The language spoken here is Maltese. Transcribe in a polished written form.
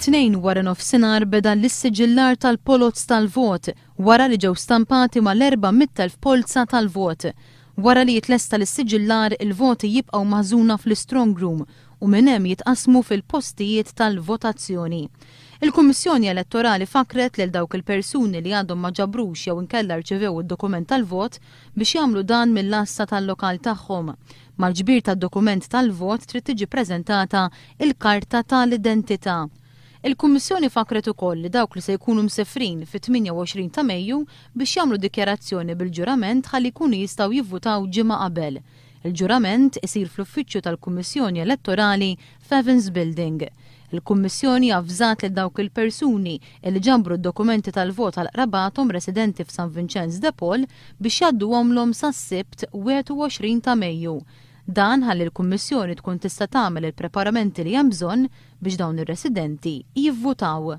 It-tnejn wara nofsinhar beda l-issiġillar tal-polots tal-vot wara li ġew stampati mal-400,000 polza tal-vot. Wara li jitlesta l-issiġillar il-voti jibqgħu maħżuna fl-strong room u minn hemm jitqasmu fil-postijiet tal-votazzjoni. Il-Kummissjoni Elettorali fakret lil dawk il-persuni li għadhom ma ġabrux jew inkella rċevew id-dokument tal-vot biex jagħmlu dan mill-assa tal-lokal tagħhom. Mal-ġbir tad-dokument tal-vot trid tiġi preżentata il-karta tal-identità. Il-Kummissjoni fakret ukoll li dawk li se jkunu msefrin fit-28 ta' Mejju biex jagħmlu dikjarazzjoni bil-ġurament ħalli jkunu jistgħu jivvutaw ġimgħa qabel. Il-ġurament isir fl-uffiċċju tal-Kummissjoni Elettorali f'Evans Building. Il-Kummissjoni avżat lil dawk il-persuni li ġabru d-dokumenti tal-vot għal qrabathom residenti f'San Vincenz de Paul biex jgħadduhomlhom sas-Sibt 21 ta' Mejju. Dan ħalli l-Kummissjoni tkun tista' tagħmel il-preparamenti li hemm bżonn biex dawn ir-residenti jivvutaw.